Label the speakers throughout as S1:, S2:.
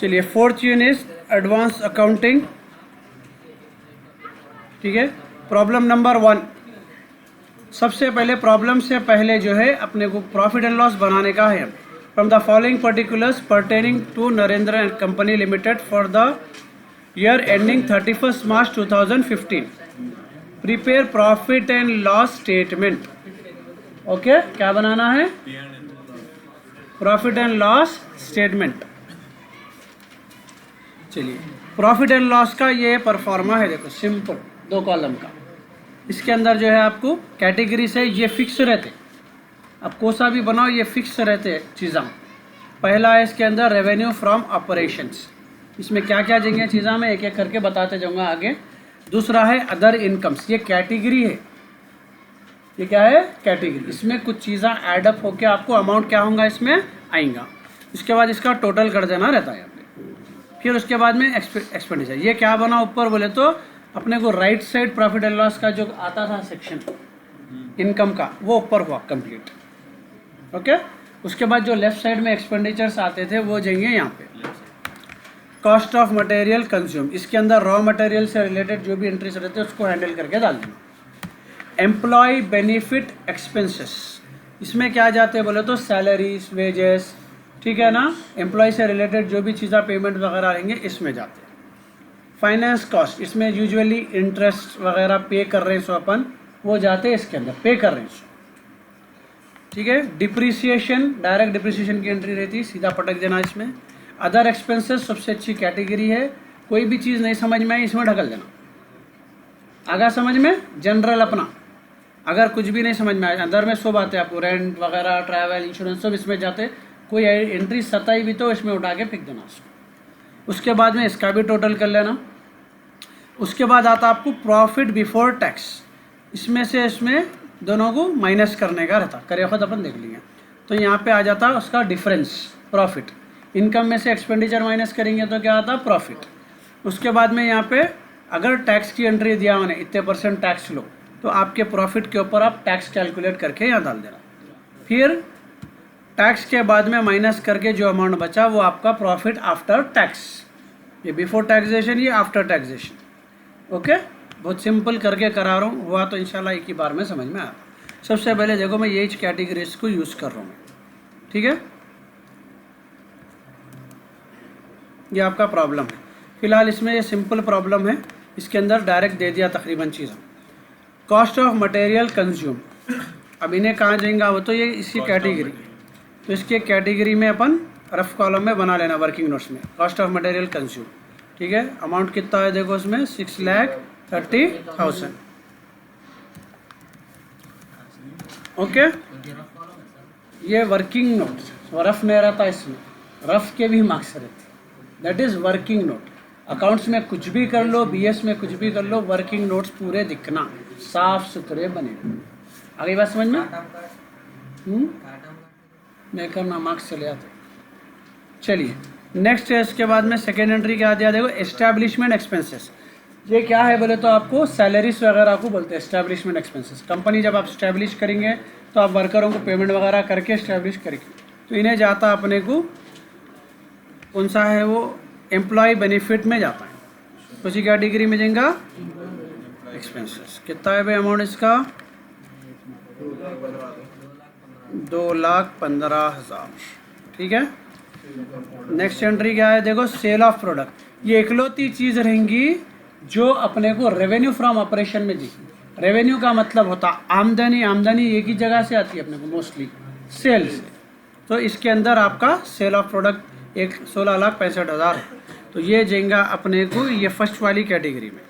S1: चलिए, fourth unit advance accounting. ठीक है, प्रॉब्लम नंबर 1। सबसे पहले प्रॉब्लम से पहले जो है अपने को प्रॉफिट एंड लॉस बनाने का है। From the following particulars pertaining to Narendra and company limited for the year ending 31 March 2015 prepare profit and loss statement. Okay, क्या बनाना है? Profit and loss statement. चलिए, प्रॉफिट एंड लॉस का ये परफॉर्मा है, देखो सिंपल 2 कॉलम का। इसके अंदर जो है आपको कैटेगरी से ये फिक्स रहते, अब कोसा भी बनाओ ये फिक्स रहते चीज़ा। पहला है इसके अंदर रेवेन्यू फ्रॉम ऑपरेशंस, इसमें क्या क्या जगह चीज़ा मैं एक एक करके बताते जाऊंगा आगे। दूसरा है अदर इनकम्स, ये कैटेगरी है, ये क्या है? कैटेगरी। इसमें कुछ चीज़ा एडअप होकर आपको अमाउंट क्या होगा इसमें आएगा। उसके बाद इसका टोटल कर देना रहता है। फिर उसके बाद में एक्सपेंडिचर, ये क्या बना ऊपर बोले तो अपने को right side profit and loss का जो आता था सेक्शन इनकम का, वो ऊपर हुआ कंप्लीट। ओके, उसके बाद जो लेफ्ट साइड में एक्सपेंडिचर्स आते थे वो जाएंगे यहाँ पे। कॉस्ट ऑफ मटेरियल कंज्यूम, इसके अंदर रॉ मटेरियल से रिलेटेड जो भी एंट्रीज रहते हैं उसको हैंडल करके डाल देना। एम्प्लॉय बेनिफिट एक्सपेंसेस, इसमें क्या जाते हैं बोले तो सैलरीज, वेजेस, ठीक है ना, एम्प्लॉय से रिलेटेड जो भी चीज़ा पेमेंट वगैरह रहेंगे इसमें जाते हैं। फाइनेंस कॉस्ट, इसमें यूजुअली इंटरेस्ट वगैरह पे कर रहे हैं सो अपन, वो जाते हैं इसके अंदर, पे कर रहे हैं सो। ठीक है, डिप्रिसिएशन, डायरेक्ट डिप्रिसिएशन की एंट्री रहती है, सीधा पटक देना इसमें। अदर एक्सपेंसेस सबसे अच्छी कैटेगरी है, कोई भी चीज़ नहीं समझ में आई इसमें ढकल देना। आगा समझ में जनरल अपना, अगर कुछ भी नहीं समझ में आए अंदर में सब आते हैं आपको, रेंट वगैरह, ट्रैवल, इंश्योरेंस सब इसमें जाते। कोई एंट्री सताई भी तो इसमें उठा के फेंक देना उसको। उसके बाद में इसका भी टोटल कर लेना। उसके बाद आता आपको प्रॉफिट बिफोर टैक्स, इसमें से इसमें दोनों को माइनस करने का रहता, करे खुद अपन देख लिया। तो यहाँ पे आ जाता उसका डिफरेंस प्रॉफिट। इनकम में से एक्सपेंडिचर माइनस करेंगे तो क्या आता? प्रॉफिट। उसके बाद में यहाँ पे अगर टैक्स की एंट्री दिया उन्हें इतने % टैक्स लो, तो आपके प्रॉफिट के ऊपर आप टैक्स कैलकुलेट करके यहाँ डाल देना। फिर टैक्स के बाद में माइनस करके जो अमाउंट बचा वो आपका प्रॉफिट आफ्टर टैक्स। ये बिफोर टैक्सेशन, ये आफ्टर टैक्सेशन। ओके, बहुत सिंपल करके करा रहा हूँ, हुआ तो इंशाल्लाह एक ही बार में समझ में आता। सबसे पहले देखो मैं यही कैटेगरीज को यूज़ कर रहा हूँ, ठीक है। ये आपका प्रॉब्लम है, फिलहाल इसमें ये सिंपल प्रॉब्लम है, इसके अंदर डायरेक्ट दे दिया तकरीबन चीज़ें। कॉस्ट ऑफ मटेरियल कंज्यूम, अब इन्हें कहाँ जाएंगा वो तो ये इसकी कैटेगरी, तो इसके कैटेगरी में अपन रफ कॉलम में बना लेना वर्किंग नोट्स में। कॉस्ट ऑफ मटेरियल कंज्यूम, ठीक है। अमाउंट कितना है देखो उसमें 6,30,000। ओके, ये वर्किंग नोट्स रफ नहीं रहता, इसमें रफ के भी मार्क्स रहते, that is working note. Accounts में कुछ भी कर लो, बीएस में कुछ भी कर लो, वर्किंग नोट्स पूरे दिखना साफ सुथरे बने। आगे बात समझ में? नहीं करना, मार्क्स चले जाते। चलिए नेक्स्ट है, इसके बाद में सेकेंड एंट्री क्या दिया देखो, एस्टैब्लिशमेंट एक्सपेंसेस। ये क्या है बोले तो आपको सैलरीज वगैरह को बोलते हैं एस्टैब्लिशमेंट एक्सपेंसेस। कंपनी जब आप स्टैब्लिश करेंगे तो आप वर्करों को पेमेंट वगैरह करके स्टैब्लिश करेंगे, तो इन्हें जाता अपने को कौन सा है वो, एम्प्लॉय बेनिफिट में जाता है। उसी कैटेगरी में जाएगा एक्सपेंसेस। कितना है भाई अमाउंट इसका? 2,15,000, ठीक है। नेक्स्ट एंट्री क्या है देखो, सेल ऑफ प्रोडक्ट। ये इकलौती चीज़ रहेंगी जो अपने को रेवेन्यू फ्रॉम ऑपरेशन में दिखी। रेवेन्यू का मतलब होता आमदनी, आमदनी एक ही जगह से आती है अपने को मोस्टली, सेल से। तो इसके अंदर आपका सेल ऑफ प्रोडक्ट 16,65,000 है, तो ये जाएगा अपने को ये फर्स्ट वाली कैटेगरी में।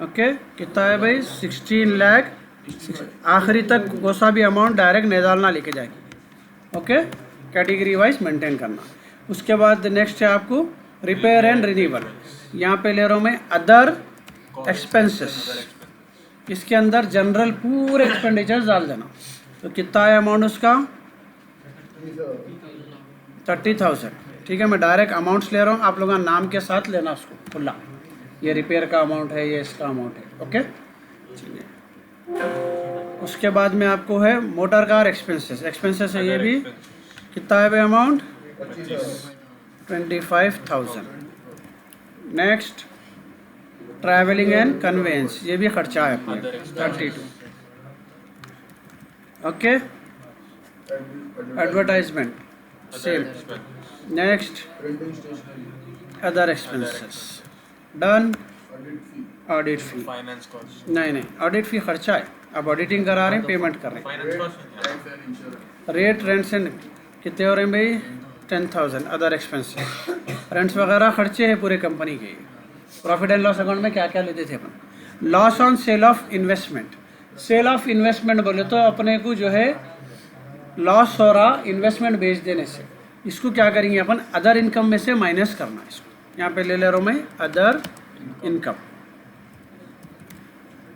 S1: ओके, कितना है भाई 16 लाख। आखिरी तक कोसा भी अमाउंट डायरेक्ट नहीं डालना, लेके जाएगी। ओके, कैटेगरी वाइज मेंटेन करना। उसके बाद नेक्स्ट है आपको रिपेयर एंड रिन्यूअल। यहाँ पे ले रहा हूँ मैं अदर एक्सपेंसेस, इसके अंदर जनरल पूरे एक्सपेंडिचर डाल देना। तो कितना है अमाउंट उसका? 30,000, ठीक है। मैं डायरेक्ट अमाउंट्स ले रहा हूँ, आप लोगों का नाम के साथ लेना उसको खुला। ये रिपेयर का अमाउंट है, ये इसका अमाउंट है। ओके, चलिए। उसके बाद में आपको है मोटर कार एक्सपेंसेस। एक्सपेंसेस है ये भी, कितना है भाई amount? 25,000। Next travelling and conveyance, ये भी खर्चा है अपने 32। Okay, advertisement same. Next other expenses, done. Audit fee,
S2: finance cost,
S1: नहीं ऑडिट फी खर्चा है, अब ऑडिटिंग करा रहे हैं, पेमेंट कर रहे
S2: फाइनेंस कॉस्ट
S1: हैं। रेट रेंट्स एंड कितने हो रहे हैं भाई? 10,000। अदर एक्सपेंसेस, रेंट्स वगैरह खर्चे हैं पूरे कंपनी के। प्रॉफिट एंड लॉस अकाउंट में क्या क्या लेते थे अपन? Loss on sale of investment. Sale of investment बोले तो अपने को जो है लॉस हो रहा इन्वेस्टमेंट बेच देने से, इसको क्या करेंगे अपन? अदर इनकम में से माइनस करना है इसको। यहाँ पे ले ले रहा हूँ मैं अदर इनकम।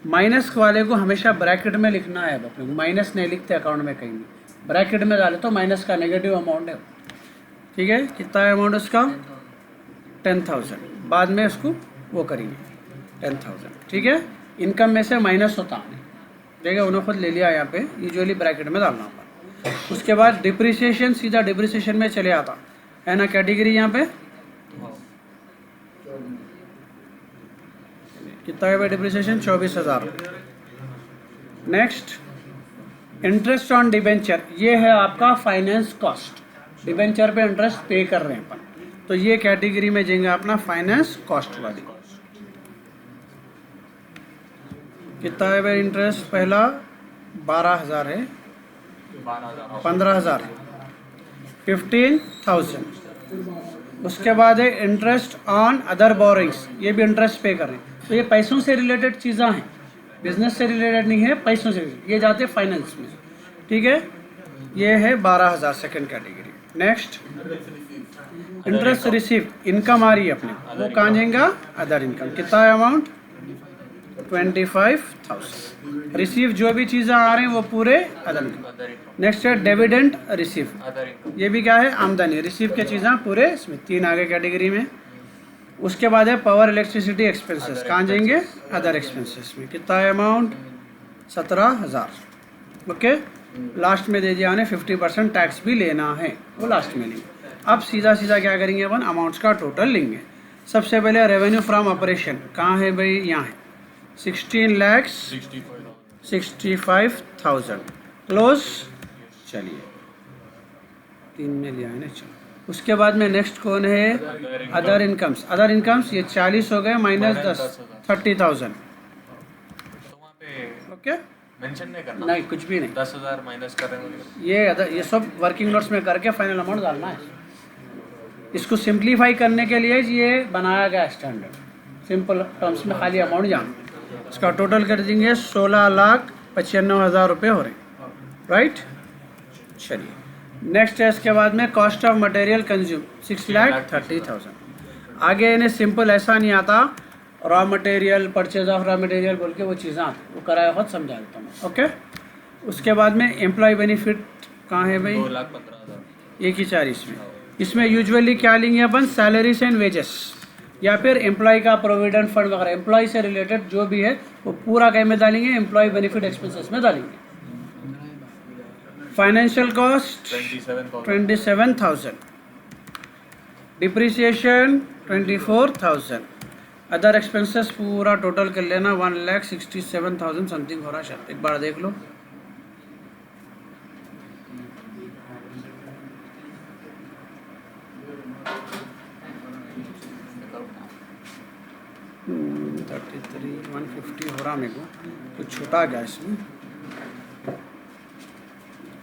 S1: माइनस वाले को हमेशा ब्रैकेट में लिखना है, अब अपने को माइनस नहीं लिखते अकाउंट में कहीं भी, ब्रैकेट में डाले तो माइनस का नेगेटिव अमाउंट है। ठीक है, कितना है अमाउंट उसका? 10,000। बाद में उसको वो करेंगे 10,000। ठीक है, इनकम में से माइनस होता है, देखिए उन्होंने खुद ले लिया यहाँ पे, यूजुअली ब्रैकेट में डालना होगा। उसके बाद डिप्रिसिएशन, सीधा डिप्रिसिएशन में चले आता है ना, कैटेगरी यहाँ पे कितना है भाई depreciation? 24,000। Next interest on debenture, ये है आपका फाइनेंस कॉस्ट। डिबेंचर पे इंटरेस्ट पे कर रहे हैं अपन, तो ये कैटेगरी में जाएंगे अपना फाइनेंस कॉस्ट वाली। कितना है भाई इंटरेस्ट? पहला 12,000 है, 15,000 है, 15,000। उसके बाद है इंटरेस्ट ऑन अदर बोरिंग्स, ये भी इंटरेस्ट पे कर रहे हैं। तो ये पैसों से रिलेटेड चीज़ें हैं, बिजनेस से रिलेटेड नहीं है, पैसों से ये जाते हैं फाइनेंस में। ठीक है, ये है 12,000 second category. Next interest receive, income आ रही है अपने, वो कहाँ जाएगा? Other income. कितना है अमाउंट? 25,000। रिसीव जो भी चीज़ें आ रहे हैं वो पूरे अदर इनकम। नेक्स्ट है डिविडेंड रिसीव, ये भी क्या है? आमदनी। रिसीव के चीज़ें पूरे इसमें 3 आगे कैटेगरी में। उसके बाद है पावर इलेक्ट्रिसिटी एक्सपेंसेस, कहाँ जाएंगे? अदर एक्सपेंसेस में। कितना है अमाउंट? 17,000। ओके, लास्ट में दे दिया उन्हें 50% टैक्स भी लेना है, वो लास्ट में लेंगे। अब सीधा सीधा क्या करेंगे अपन? अमाउंट्स का टोटल लेंगे। सबसे पहले रेवेन्यू फ्रॉम ऑपरेशन कहाँ है भाई? यहाँ है 16,65,000 क्लोज। चलिए 3 में लिया है ना, चलो। उसके बाद में नेक्स्ट कौन है? Other incomes. अदर इनकम्स ये 40 हो गए, माइनस 10, 30,000। ओके,
S2: मेंशन नहीं करना,
S1: नहीं कुछ भी नहीं,
S2: 10,000 माइनस कर रहे हैं।
S1: ये सब वर्किंग नोट्स में करके फाइनल अमाउंट डालना है। इसको सिंप्लीफाई करने के लिए ये बनाया गया स्टैंडर्ड, सिंपल टर्म्स में खाली अमाउंट जान। इसका टोटल कर देंगे 16,95,000 रुपये हो रहे, राइट। चलिए नेक्स्ट है इसके बाद में कॉस्ट ऑफ मटेरियल कंज्यूम 6,30,000। आगे इन्हें सिंपल ऐसा नहीं आता, raw material, purchase of raw material बोल के वो चीज़ें आती, वो कराया खुद समझा देता हूँ। ओके, उसके बाद में एम्प्लॉय बेनिफिट कहाँ है भाई?
S2: 2,15,000।
S1: एक ही 4 इसमें यूजुअली क्या लेंगे अपन? सैलरीज एंड वेजेस या फिर एम्प्लॉय का प्रोविडेंट फंड वगैरह, एम्प्लॉय से रिलेटेड जो भी है वो पूरा कहीं में डालेंगे? एम्प्लॉय बेनिफिट एक्सपेंसेस में डालेंगे। Financial cost 27,000, depreciation 24,000, other expenses पूरा टोटल कर लेना 1,67,000 समथिंग हो रहा है शायद, एक बार देख लो। Hmm, 33, 150 हो रहा मेरे को, कुछ छोटा गया इसमें,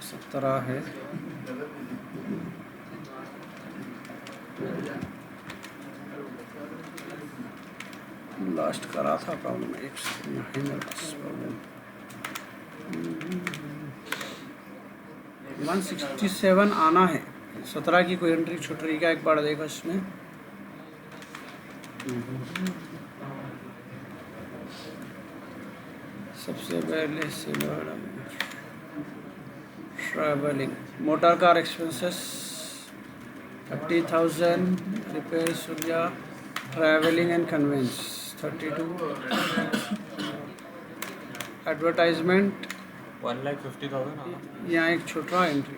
S1: 17 है। लास्ट करा था प्रॉब्लम, एक सेकंड है मेरे पास प्रॉब्लम। 167 आना है, 17 की कोई एंट्री छूट रही क्या? एक बार देखो इसमें। सबसे पहले से travelling, motor car expenses 30,000, repairs हो गया, ट्रैवलिंग एंड कन्वेंस 32, एडवर्टाइजमेंट
S2: 1,50,000।
S1: यहाँ एक छोटा एंट्री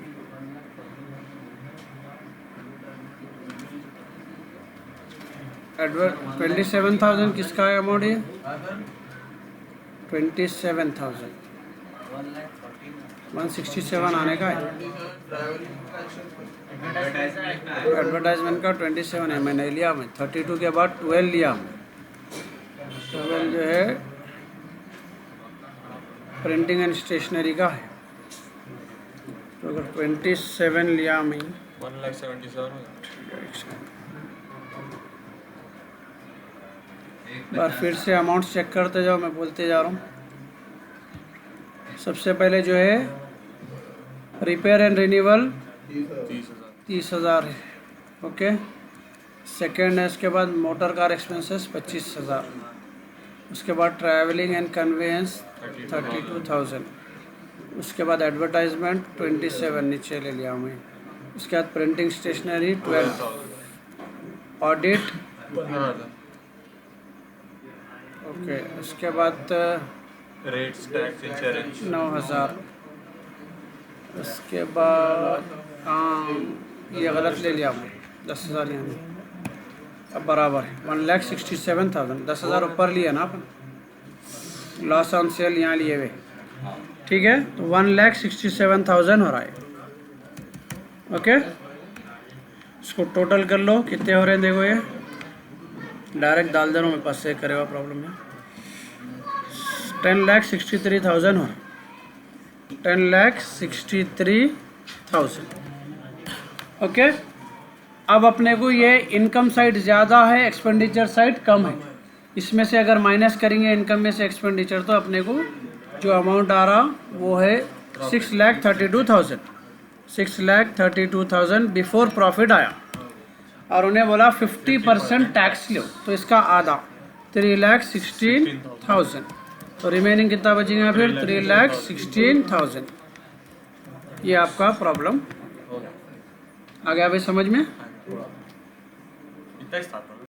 S1: 27,000 किसका है अमाउंट ये? 27,000 167 आने का है। एडवर्टाइजमेंट का 27 है, मैं नहीं लिया, मैं 32 के बाद 12 लिया। 12 जो है प्रिंटिंग एंड स्टेशनरी का है। तो अगर 27 लिया मैं
S2: 1,77,000
S1: बार फिर से अमाउंट चेक करते जाओ, मैं बोलते जा रहा हूँ। सबसे पहले जो है रिपेयर एंड रिन्यूअल 30,000 है, ओके। सेकेंड है, इसके बाद मोटर कार एक्सपेंसेस 25,000, उसके बाद ट्रैवलिंग एंड कन्वेंस 32,000, उसके बाद एडवर्टाइजमेंट 27 नीचे ले लिया मैं, उसके बाद प्रिंटिंग स्टेशनरी 12, ऑडिट ओके, उसके बाद
S2: रेट्स टैक्स इंश्योरेंस
S1: 9,000, उसके बाद ये गलत ले लिया मैं 10,000 यहाँ, अब बराबर है 1,67,000, 10,000 ऊपर लिया ना अपन, लॉस ऑन सेल यहाँ लिए हुए, ठीक है। तो 1,67,000 हो रहा है, ओके। इसको टोटल कर लो कितने हो रहे हैं, देखो ये डायरेक्ट डाल दे रहा हूँ, मेरे पास से करेगा प्रॉब्लम है। 10,63,000 हो रहा है, 10,63,000, ओके। अब अपने को ये इनकम साइड ज़्यादा है, एक्सपेंडिचर साइड कम है। इसमें से अगर माइनस करेंगे इनकम में से एक्सपेंडिचर, तो अपने को जो अमाउंट आ रहा वो है 6,32,000, 6,32,000 बिफोर प्रॉफिट आया, और उन्हें बोला 50% टैक्स लो, तो इसका आधा 3,16,000, तो रिमेनिंग कितना बचेगा फिर 3,16,000। ये आपका प्रॉब्लम आ गया भाई समझ में?
S2: इतना ही था।